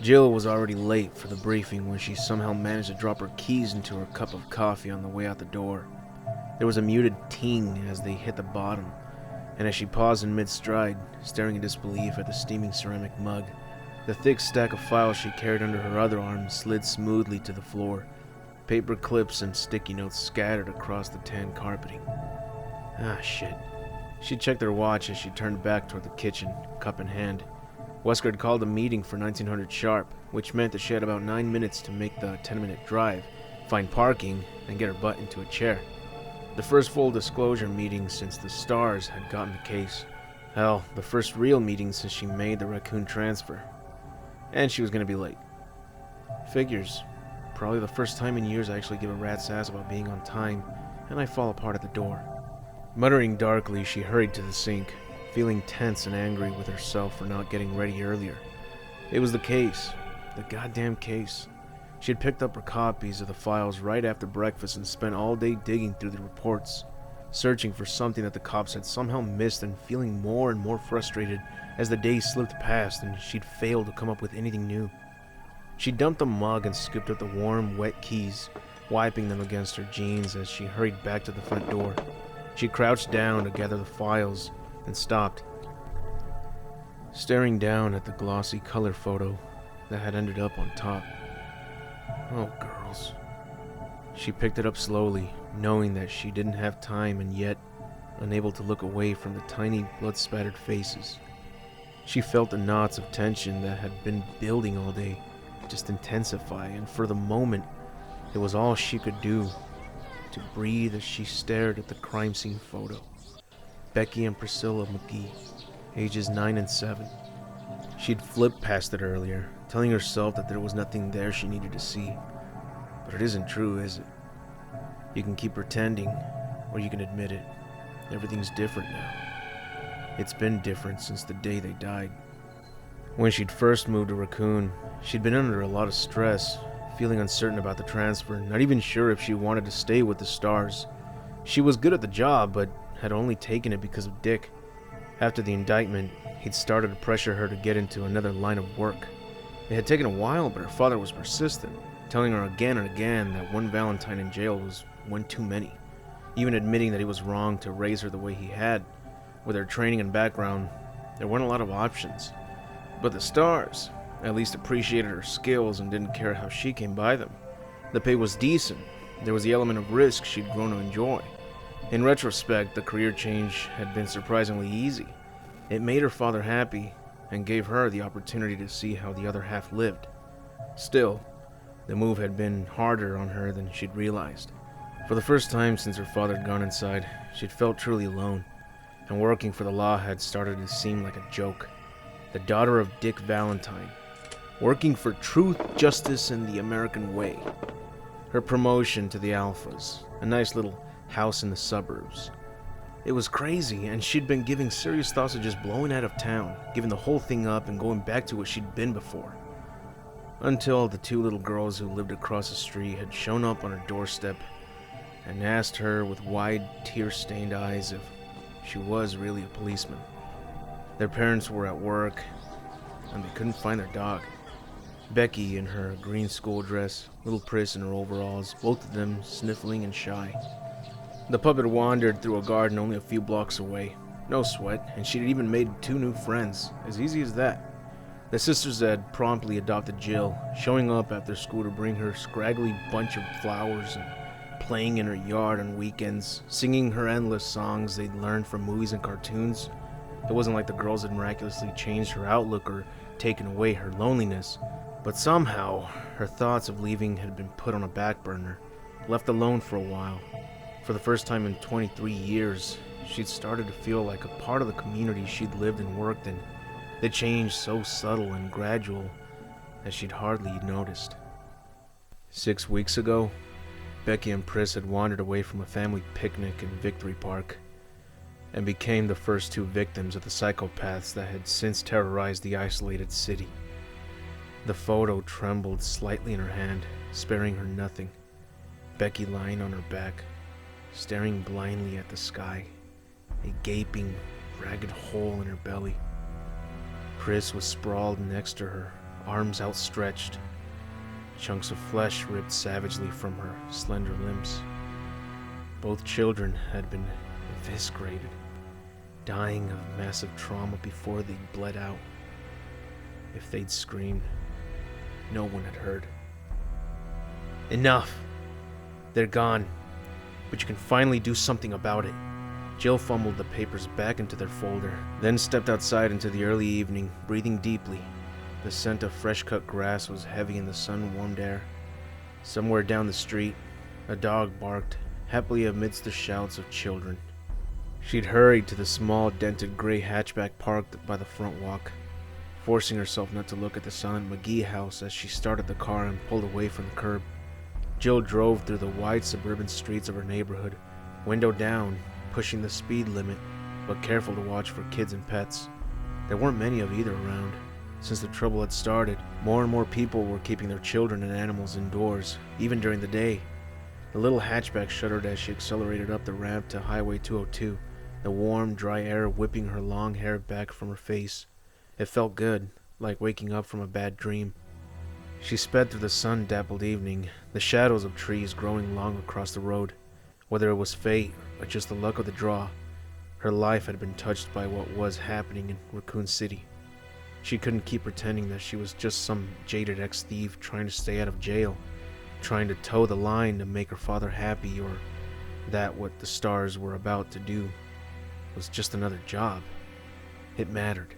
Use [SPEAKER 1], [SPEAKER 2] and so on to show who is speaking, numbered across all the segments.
[SPEAKER 1] Jill was already late for the briefing when she somehow managed to drop her keys into her cup of coffee on the way out the door. There was a muted ting as they hit the bottom, and as she paused in mid-stride, staring in disbelief at the steaming ceramic mug, the thick stack of files she carried under her other arm slid smoothly to the floor, paper clips and sticky notes scattered across the tan carpeting. Ah, shit. She checked her watch as she turned back toward the kitchen, cup in hand. Wesker had called a meeting for 1900 sharp, which meant that she had about 9 minutes to make the 10-minute drive, find parking, and get her butt into a chair. The first full disclosure meeting since the stars had gotten the case. Hell, the first real meeting since she made the Raccoon transfer. And she was going to be late. Figures. Probably the first time in years I actually give a rat's ass about being on time, and I fall apart at the door. Muttering darkly, she hurried to the sink, feeling tense and angry with herself for not getting ready earlier. It was the case. The goddamn case. She had picked up her copies of the files right after breakfast and spent all day digging through the reports, searching for something that the cops had somehow missed and feeling more and more frustrated as the days slipped past and she'd failed to come up with anything new. She dumped the mug and scooped up the warm, wet keys, wiping them against her jeans as she hurried back to the front door. She crouched down to gather the files and stopped, staring down at the glossy color photo that had ended up on top. Oh, girls. She picked it up slowly, knowing that she didn't have time and yet unable to look away from the tiny blood-spattered faces. She felt the knots of tension that had been building all day just intensify, and for the moment, it was all she could do to breathe as she stared at the crime scene photo. Becky and Priscilla McGee, ages 9 and 7. She'd flipped past it earlier, telling herself that there was nothing there she needed to see. But it isn't true, is it? You can keep pretending, or you can admit it. Everything's different now. It's been different since the day they died. When she'd first moved to Raccoon, she'd been under a lot of stress, feeling uncertain about the transfer, not even sure if she wanted to stay with the Stars. She was good at the job, but had only taken it because of Dick. After the indictment, he'd started to pressure her to get into another line of work. It had taken a while, but her father was persistent, telling her again and again that one Valentine in jail was one too many, even admitting that he was wrong to raise her the way he had. With her training and background, there weren't a lot of options. But the Stars at least appreciated her skills and didn't care how she came by them. The pay was decent. There was the element of risk she'd grown to enjoy. In retrospect, the career change had been surprisingly easy. It made her father happy and gave her the opportunity to see how the other half lived. Still, the move had been harder on her than she'd realized. For the first time since her father had gone inside, she'd felt truly alone, and working for the law had started to seem like a joke. The daughter of Dick Valentine, working for truth, justice, and the American way. Her promotion to the Alphas, a nice little house in the suburbs. It was crazy, and she'd been giving serious thoughts of just blowing out of town, giving the whole thing up and going back to what she'd been before. Until the two little girls who lived across the street had shown up on her doorstep and asked her with wide, tear-stained eyes if she was really a policeman. Their parents were at work, and they couldn't find their dog. Becky in her green school dress, little Pris in her overalls, both of them sniffling and shy. The pup had wandered through a garden only a few blocks away. No sweat, and she'd even made 2 new friends, as easy as that. The sisters had promptly adopted Jill, showing up after school to bring her scraggly bunch of flowers and playing in her yard on weekends, singing her endless songs they'd learned from movies and cartoons. It wasn't like the girls had miraculously changed her outlook or taken away her loneliness, but somehow her thoughts of leaving had been put on a back burner, left alone for a while. For the first time in 23 years, she'd started to feel like a part of the community she'd lived and worked in. The change so subtle and gradual that she'd hardly noticed. 6 weeks ago, Becky and Pris had wandered away from a family picnic in Victory Park and became the first 2 victims of the psychopaths that had since terrorized the isolated city. The photo trembled slightly in her hand, sparing her nothing. Becky lying on her back, staring blindly at the sky, a gaping, ragged hole in her belly. Pris was sprawled next to her, arms outstretched, chunks of flesh ripped savagely from her slender limbs. Both children had been eviscerated, dying of massive trauma before they bled out. If they'd screamed, no one had heard. Enough! They're gone, but you can finally do something about it. Jill fumbled the papers back into their folder, then stepped outside into the early evening, breathing deeply. The scent of fresh-cut grass was heavy in the sun-warmed air. Somewhere down the street, a dog barked, happily amidst the shouts of children. She'd hurried to the small, dented gray hatchback parked by the front walk, forcing herself not to look at the silent McGee house as she started the car and pulled away from the curb. Jill drove through the wide suburban streets of her neighborhood, window down, pushing the speed limit, but careful to watch for kids and pets. There weren't many of either around. Since the trouble had started, more and more people were keeping their children and animals indoors, even during the day. The little hatchback shuddered as she accelerated up the ramp to Highway 202, the warm, dry air whipping her long hair back from her face. It felt good, like waking up from a bad dream. She sped through the sun-dappled evening, the shadows of trees growing long across the road. Whether it was fate or just the luck of the draw, her life had been touched by what was happening in Raccoon City. She couldn't keep pretending that she was just some jaded ex-thief trying to stay out of jail, trying to toe the line to make her father happy, or that what the stars were about to do was just another job. It mattered.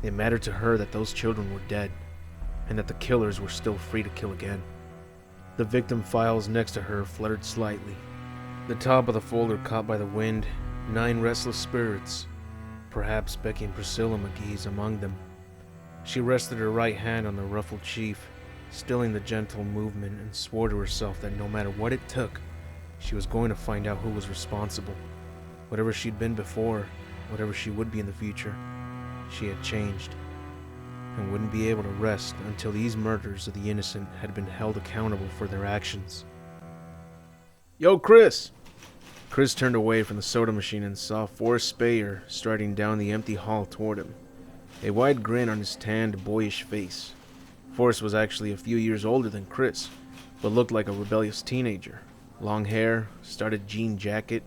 [SPEAKER 1] It mattered to her that those children were dead, and that the killers were still free to kill again. The victim files next to her fluttered slightly. The top of the folder caught by the wind, 9 restless spirits, perhaps Becky and Priscilla McGee's among them. She rested her right hand on the ruffled chief, stilling the gentle movement, and swore to herself that no matter what it took, she was going to find out who was responsible. Whatever she'd been before, whatever she would be in the future, she had changed, and wouldn't be able to rest until these murders of the innocent had been held accountable for their actions. "Yo, Chris!" Chris turned away from the soda machine and saw Forrest Speyer striding down the empty hall toward him, a wide grin on his tanned, boyish face. Forrest was actually a few years older than Chris, but looked like a rebellious teenager. Long hair, started jean jacket,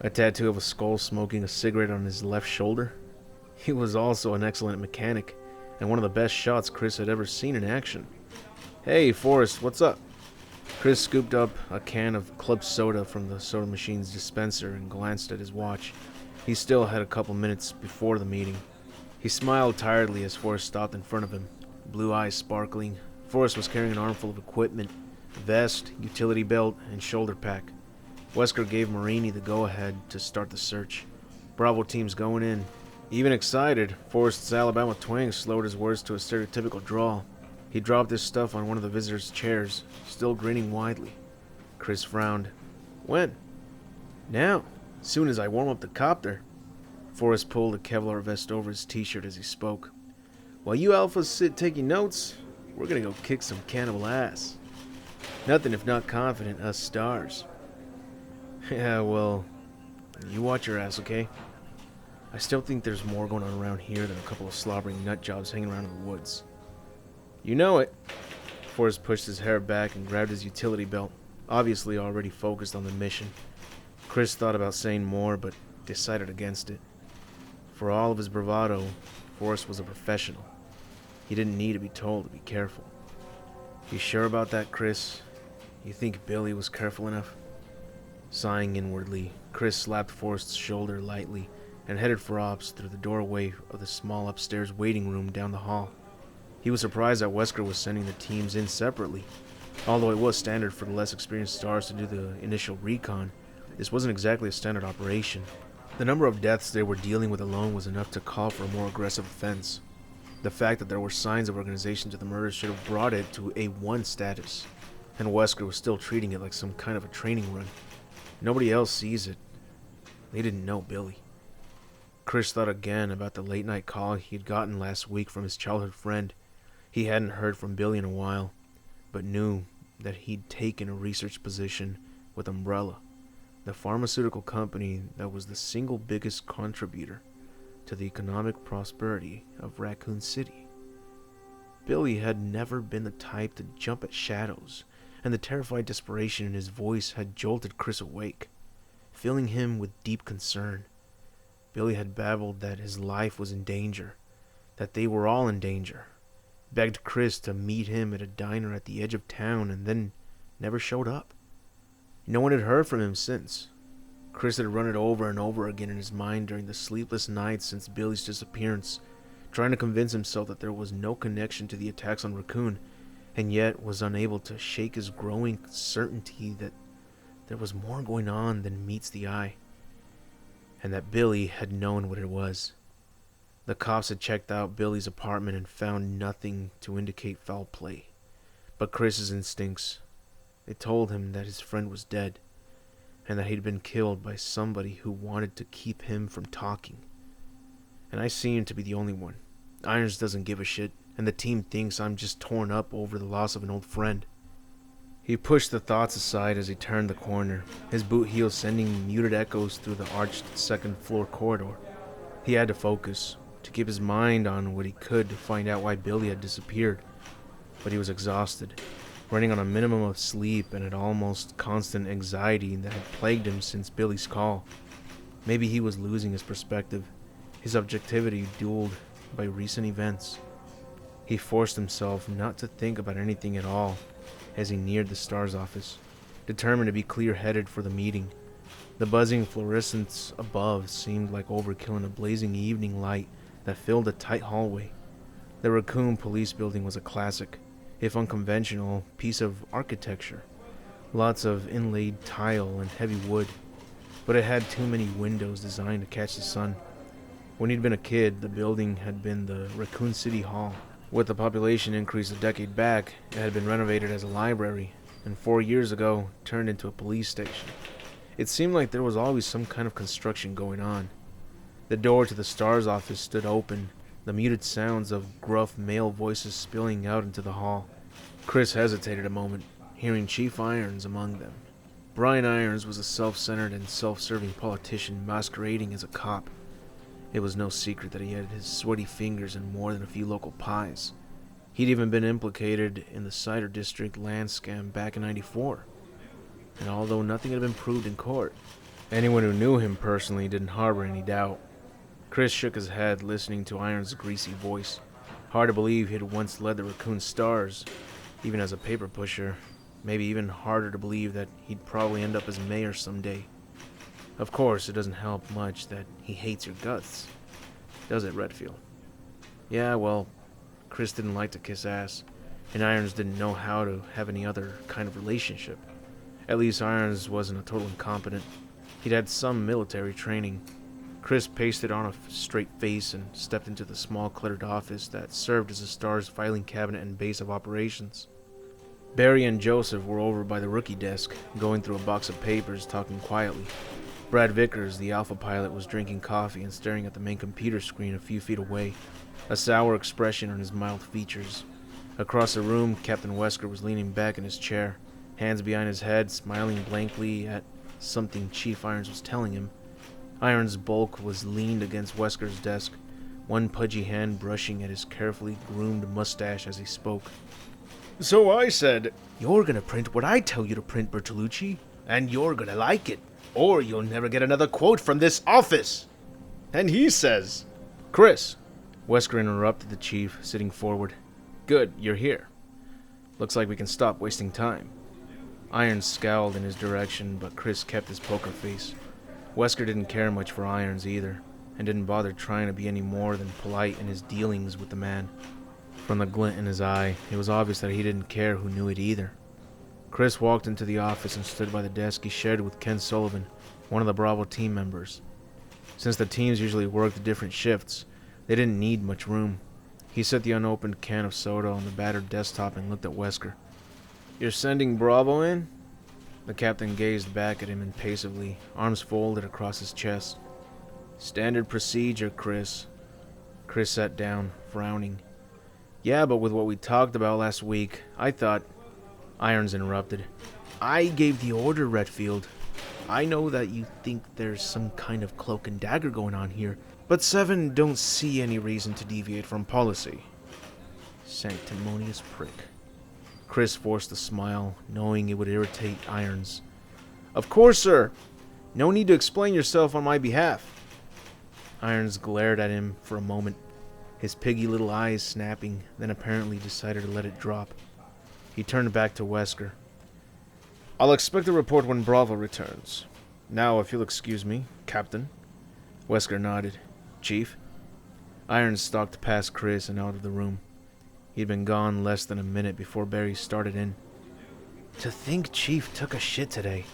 [SPEAKER 1] a tattoo of a skull smoking a cigarette on his left shoulder. He was also an excellent mechanic, and one of the best shots Chris had ever seen in action. "Hey, Forrest, what's up?" Chris scooped up a can of club soda from the soda machine's dispenser and glanced at his watch. He still had a couple minutes before the meeting. He smiled tiredly as Forrest stopped in front of him, blue eyes sparkling. Forrest was carrying an armful of equipment, vest, utility belt, and shoulder pack. Wesker gave Marini the go-ahead to start the search. Bravo team's going in. Even excited, Forrest's Alabama twang slowed his words to a stereotypical drawl. He dropped his stuff on one of the visitors' chairs, still grinning widely. Chris frowned. "When?" "Now. Soon as I warm up the copter." Forrest pulled a Kevlar vest over his t-shirt as he spoke. "While you alphas sit taking notes, we're gonna go kick some cannibal ass. Nothing if not confident, us stars." "Yeah, well, you watch your ass, okay? I still think there's more going on around here than a couple of slobbering nut jobs hanging around in the woods." "You know it." Forrest pushed his hair back and grabbed his utility belt, obviously already focused on the mission. Chris thought about saying more, but decided against it. For all of his bravado, Forrest was a professional. He didn't need to be told to be careful. "You sure about that, Chris? You think Billy was careful enough?" Sighing inwardly, Chris slapped Forrest's shoulder lightly and headed for ops through the doorway of the small upstairs waiting room down the hall. He was surprised that Wesker was sending the teams in separately. Although it was standard for the less experienced stars to do the initial recon, this wasn't exactly a standard operation. The number of deaths they were dealing with alone was enough to call for a more aggressive offense. The fact that there were signs of organization to the murders should have brought it to A1 status, and Wesker was still treating it like some kind of a training run. Nobody else sees it. They didn't know Billy. Chris thought again about the late-night call he'd gotten last week from his childhood friend. He hadn't heard from Billy in a while, but knew that he'd taken a research position with Umbrella, the pharmaceutical company that was the single biggest contributor to the economic prosperity of Raccoon City. Billy had never been the type to jump at shadows, and the terrified desperation in his voice had jolted Chris awake, filling him with deep concern. Billy had babbled that his life was in danger, that they were all in danger, begged Chris to meet him at a diner at the edge of town, and then never showed up. No one had heard from him since. Chris had run it over and over again in his mind during the sleepless nights since Billy's disappearance, trying to convince himself that there was no connection to the attacks on Raccoon, and yet was unable to shake his growing certainty that there was more going on than meets the eye, and that Billy had known what it was. The cops had checked out Billy's apartment and found nothing to indicate foul play, but Chris's instincts, they told him that his friend was dead, and that he'd been killed by somebody who wanted to keep him from talking. And I seem to be the only one. Irons doesn't give a shit, and the team thinks I'm just torn up over the loss of an old friend. He pushed the thoughts aside as he turned the corner, his boot heels sending muted echoes through the arched second-floor corridor. He had to focus, to keep his mind on what he could to find out why Billy had disappeared. But he was exhausted, running on a minimum of sleep and an almost constant anxiety that had plagued him since Billy's call. Maybe he was losing his perspective, his objectivity dulled by recent events. He forced himself not to think about anything at all as he neared the STARS office, determined to be clear-headed for the meeting. The buzzing fluorescence above seemed like overkill in a blazing evening light that filled a tight hallway. The Raccoon Police Building was a classic, if unconventional, piece of architecture. Lots of inlaid tile and heavy wood, but it had too many windows designed to catch the sun. When he'd been a kid, the building had been the Raccoon City Hall. With the population increase a decade back, it had been renovated as a library, and 4 years ago, turned into a police station. It seemed like there was always some kind of construction going on. The door to the STARS office stood open, the muted sounds of gruff male voices spilling out into the hall. Chris hesitated a moment, hearing Chief Irons among them. Brian Irons was a self-centered and self-serving politician masquerading as a cop. It was no secret that he had his sweaty fingers in more than a few local pies. He'd even been implicated in the Cider District land scam back in '94. And although nothing had been proved in court, anyone who knew him personally didn't harbor any doubt. Chris shook his head, listening to Irons' greasy voice. Hard to believe he had once led the Raccoon Stars, even as a paper pusher. Maybe even harder to believe that he'd probably end up as mayor someday. Of course, it doesn't help much that he hates your guts, does it, Redfield? Yeah, well, Chris didn't like to kiss ass, and Irons didn't know how to have any other kind of relationship. At least Irons wasn't a total incompetent. He'd had some military training. Chris pasted on a straight face and stepped into the small cluttered office that served as the STARS filing cabinet and base of operations. Barry and Joseph were over by the rookie desk, going through a box of papers, talking quietly. Brad Vickers, the Alpha pilot, was drinking coffee and staring at the main computer screen a few feet away, a sour expression on his mild features. Across the room, Captain Wesker was leaning back in his chair, hands behind his head, smiling blankly at something Chief Irons was telling him. Irons' bulk was leaned against Wesker's desk, one pudgy hand brushing at his carefully groomed mustache as he spoke. So I said, "You're gonna print what I tell you to print, Bertolucci, and you're gonna like it, or you'll never get another quote from this office." And he says, "Chris," Wesker interrupted the chief, sitting forward. "Good, you're here. Looks like we can stop wasting time." Irons scowled in his direction, but Chris kept his poker face. Wesker didn't care much for Irons either, and didn't bother trying to be any more than polite in his dealings with the man. From the glint in his eye, it was obvious that he didn't care who knew it either. Chris walked into the office and stood by the desk he shared with Ken Sullivan, one of the Bravo team members. Since the teams usually worked different shifts, they didn't need much room. He set the unopened can of soda on the battered desktop and looked at Wesker. "You're sending Bravo in?" The captain gazed back at him impassively, arms folded across his chest. "Standard procedure, Chris." Chris sat down, frowning. "Yeah, but with what we talked about last week, I thought..." Irons interrupted. "I gave the order, Redfield. I know that you think there's some kind of cloak and dagger going on here, but Seven don't see any reason to deviate from policy." Sanctimonious prick. Chris forced a smile, knowing it would irritate Irons. Of course, sir. No need to explain yourself on my behalf. Irons glared at him for a moment, his piggy little eyes snapping, then apparently decided to let it drop. He turned back to Wesker. I'll expect a report when Bravo returns. Now, if you'll excuse me, Captain. Wesker nodded. Chief? Irons stalked past Chris and out of the room. He'd been gone less than a minute before Barry started in. To think Chief took a shit today.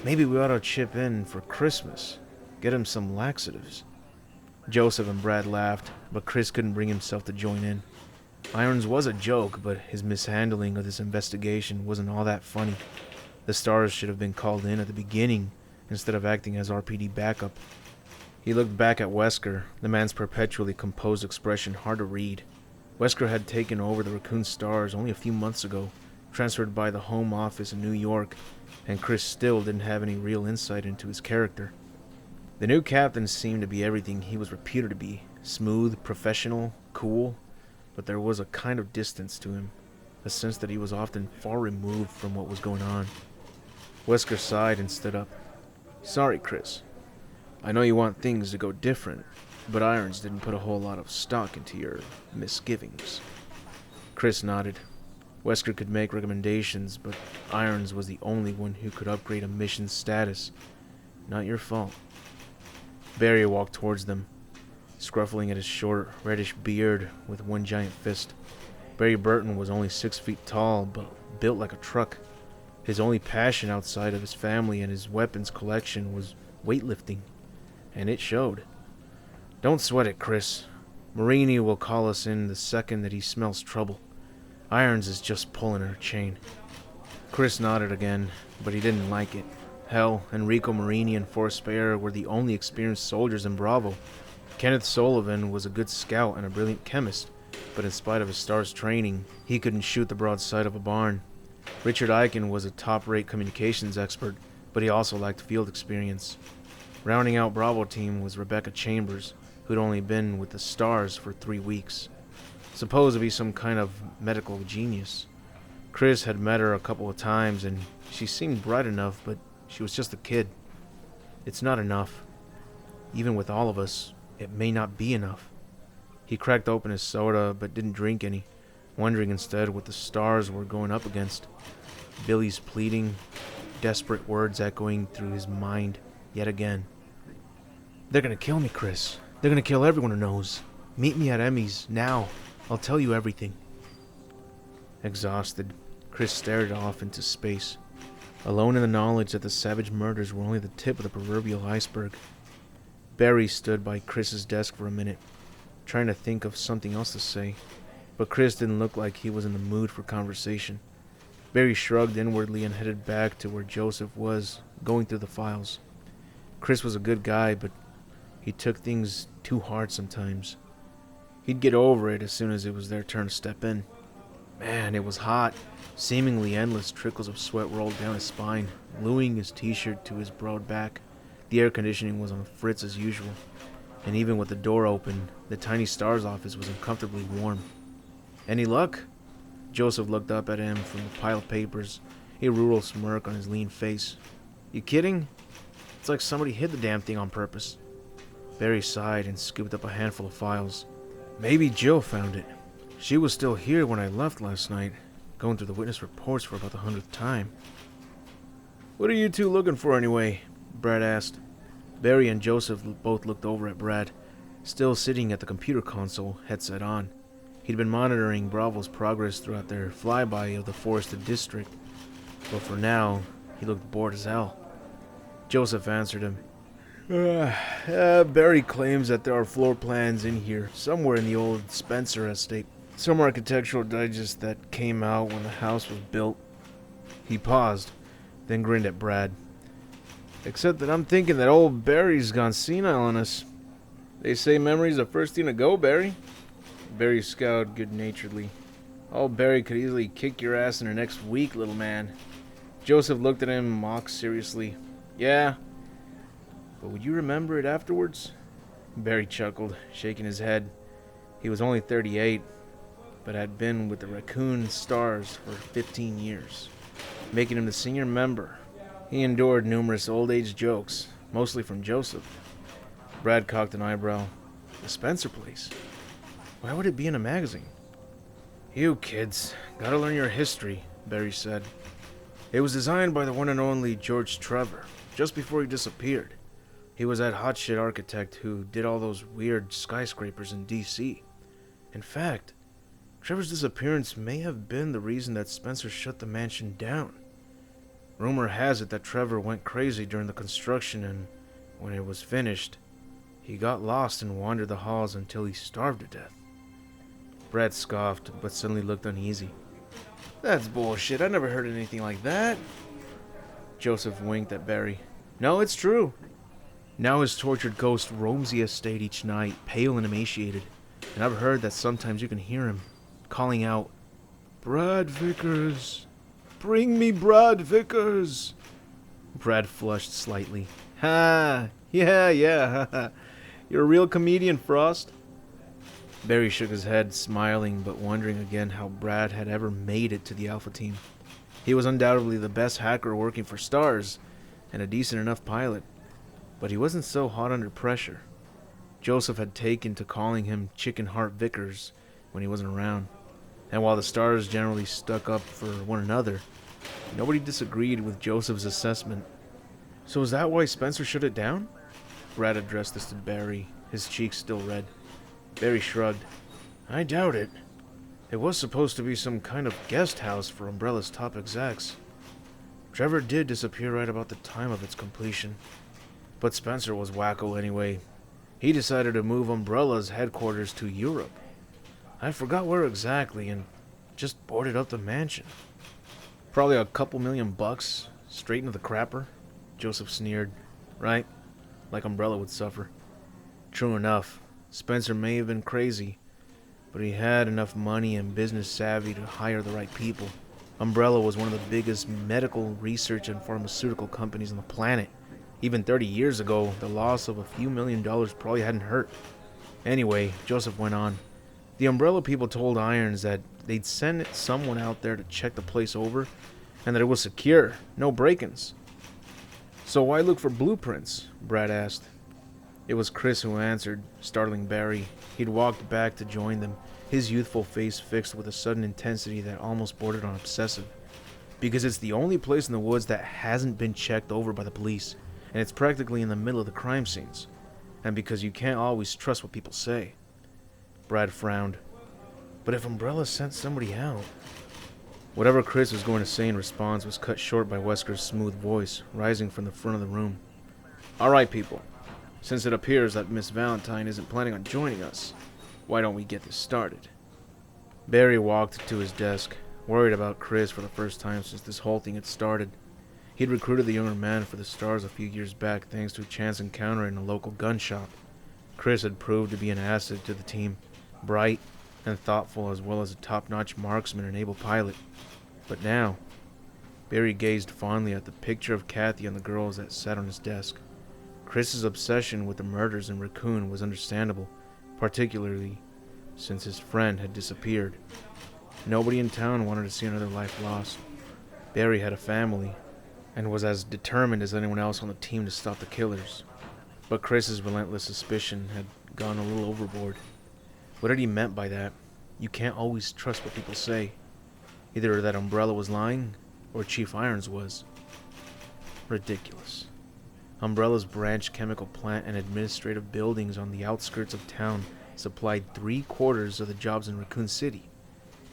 [SPEAKER 1] Maybe we ought to chip in for Christmas. Get him some laxatives. Joseph and Brad laughed, but Chris couldn't bring himself to join in. Irons was a joke, but his mishandling of this investigation wasn't all that funny. The stars should have been called in at the beginning instead of acting as RPD backup. He looked back at Wesker, the man's perpetually composed expression hard to read. Wesker had taken over the Raccoon Stars only a few months ago, transferred by the home office in New York, and Chris still didn't have any real insight into his character. The new captain seemed to be everything he was reputed to be, smooth, professional, cool, but there was a kind of distance to him, a sense that he was often far removed from what was going on. Wesker sighed and stood up. Sorry, Chris. I know you want things to go different, but Irons didn't put a whole lot of stock into your misgivings. Chris nodded. Wesker could make recommendations, but Irons was the only one who could upgrade a mission's status. Not your fault. Barry walked towards them, scruffling at his short, reddish beard with one giant fist. Barry Burton was only 6 feet tall, but built like a truck. His only passion outside of his family and his weapons collection was weightlifting, and it showed. Don't sweat it, Chris. Marini will call us in the second that he smells trouble. Irons is just pulling her chain. Chris nodded again, but he didn't like it. Hell, Enrico Marini and Forrest Bayer were the only experienced soldiers in Bravo. Kenneth Sullivan was a good scout and a brilliant chemist, but in spite of his STARS training, he couldn't shoot the broadside of a barn. Richard Eichen was a top-rate communications expert, but he also lacked field experience. Rounding out Bravo team was Rebecca Chambers, who'd only been with the STARS for 3 weeks. Supposed to be some kind of medical genius. Chris had met her a couple of times, and she seemed bright enough, but she was just a kid. It's not enough. Even with all of us, it may not be enough. He cracked open his soda, but didn't drink any, wondering instead what the STARS were going up against. Billy's pleading, desperate words echoing through his mind yet again. They're gonna kill me, Chris. They're gonna kill everyone who knows. Meet me at Emmy's, now. I'll tell you everything. Exhausted, Chris stared off into space, alone in the knowledge that the savage murders were only the tip of the proverbial iceberg. Barry stood by Chris's desk for a minute, trying to think of something else to say, but Chris didn't look like he was in the mood for conversation. Barry shrugged inwardly and headed back to where Joseph was, going through the files. Chris was a good guy, but he took things too hard sometimes. He'd get over it as soon as it was their turn to step in. Man, it was hot. Seemingly endless trickles of sweat rolled down his spine, gluing his t-shirt to his broad back. The air conditioning was on fritz as usual, and even with the door open, the tiny STARS office was uncomfortably warm. Any luck? Joseph looked up at him from the pile of papers, a rural smirk on his lean face. You kidding? It's like somebody hid the damn thing on purpose. Barry sighed and scooped up a handful of files. Maybe Jill found it. She was still here when I left last night, going through the witness reports for about the 100th time. What are you two looking for anyway? Brad asked. Barry and Joseph both looked over at Brad, still sitting at the computer console, headset on. He'd been monitoring Bravo's progress throughout their flyby of the forested district, but for now, he looked bored as hell. Joseph answered him. Barry claims that there are floor plans in here, somewhere in the old Spencer estate. Some architectural digest that came out when the house was built. He paused, then grinned at Brad. Except that I'm thinking that old Barry's gone senile on us. They say memory's the first thing to go, Barry. Barry scowled good-naturedly. Old Barry could easily kick your ass in the next week, little man. Joseph looked at him mock seriously. Yeah, but would you remember it afterwards? Barry chuckled, shaking his head. He was only 38. but had been with the Raccoon Stars for 15 years, making him the senior member. He endured numerous old age jokes, mostly from Joseph. Brad cocked an eyebrow. The Spencer place? Why would it be in a magazine? You kids, gotta learn your history, Barry said. It was designed by the one and only George Trevor, just before he disappeared. He was that hotshit architect who did all those weird skyscrapers in D.C. In fact, Trevor's disappearance may have been the reason that Spencer shut the mansion down. Rumor has it that Trevor went crazy during the construction, and when it was finished, he got lost and wandered the halls until he starved to death. Brad scoffed, but suddenly looked uneasy. That's bullshit. I never heard anything like that. Joseph winked at Barry. No, it's true. Now his tortured ghost roams the estate each night, pale and emaciated, and I've heard that sometimes you can hear him calling out, Brad Vickers! Bring me Brad Vickers! Brad flushed slightly. Ha! Yeah. You're a real comedian, Frost. Barry shook his head, smiling, but wondering again how Brad had ever made it to the Alpha team. He was undoubtedly the best hacker working for Stars, and a decent enough pilot. But he wasn't so hot under pressure. Joseph had taken to calling him Chicken Heart Vickers when he wasn't around. And while the Stars generally stuck up for one another, nobody disagreed with Joseph's assessment. So is that why Spencer shut it down? Brad addressed this to Barry, his cheeks still red. Barry shrugged. I doubt it. It was supposed to be some kind of guest house for Umbrella's top execs. Trevor did disappear right about the time of its completion. But Spencer was wacko anyway. He decided to move Umbrella's headquarters to Europe. I forgot where exactly, and just boarded up the mansion. Probably a couple $1,000,000, straight into the crapper. Joseph sneered. Right, like Umbrella would suffer. True enough, Spencer may have been crazy, but he had enough money and business savvy to hire the right people. Umbrella was one of the biggest medical research and pharmaceutical companies on the planet. Even 30 years ago, the loss of a few $1,000,000 probably hadn't hurt. Anyway, Joseph went on. The Umbrella people told Irons that they'd send someone out there to check the place over, and that it was secure, no break-ins. So why look for blueprints? Brad asked. It was Chris who answered, startling Barry. He'd walked back to join them, his youthful face fixed with a sudden intensity that almost bordered on obsessive. Because it's the only place in the woods that hasn't been checked over by the police, and it's practically in the middle of the crime scenes. And because you can't always trust what people say. Brad frowned. But if Umbrella sent somebody out... Whatever Chris was going to say in response was cut short by Wesker's smooth voice, rising from the front of the room. All right, people. Since it appears that Miss Valentine isn't planning on joining us, why don't we get this started? Barry walked to his desk, worried about Chris for the first time since this whole thing had started. He'd recruited the younger man for the Stars a few years back thanks to a chance encounter in a local gun shop. Chris had proved to be an asset to the team, bright and thoughtful as well as a top-notch marksman and able pilot. But now, Barry gazed fondly at the picture of Kathy and the girls that sat on his desk. Chris's obsession with the murders in Raccoon was understandable, particularly since his friend had disappeared. Nobody in town wanted to see another life lost. Barry had a family, and was as determined as anyone else on the team to stop the killers. But Chris's relentless suspicion had gone a little overboard. What had he meant by that? You can't always trust what people say. Either that Umbrella was lying, or Chief Irons was. Ridiculous. Umbrella's branch chemical plant and administrative buildings on the outskirts of town supplied 3/4 of the jobs in Raccoon City.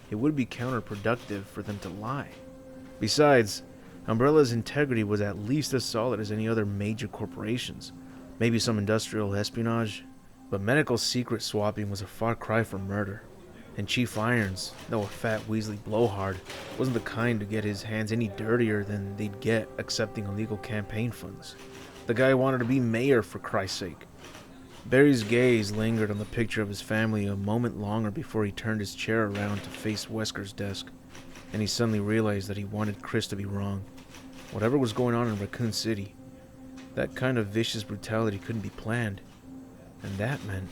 [SPEAKER 1] It would be counterproductive for them to lie. Besides, Umbrella's integrity was at least as solid as any other major corporation's. Maybe some industrial espionage, but medical secret swapping was a far cry from murder. And Chief Irons, though a fat Weasley blowhard, wasn't the kind to get his hands any dirtier than they'd get accepting illegal campaign funds. The guy wanted to be mayor, for Christ's sake. Barry's gaze lingered on the picture of his family a moment longer before he turned his chair around to face Wesker's desk, and he suddenly realized that he wanted Chris to be wrong. Whatever was going on in Raccoon City, that kind of vicious brutality couldn't be planned. And that meant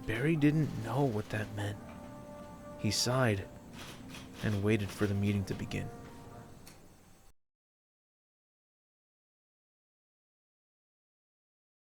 [SPEAKER 1] Barry didn't know what that meant. He sighed and waited for the meeting to begin.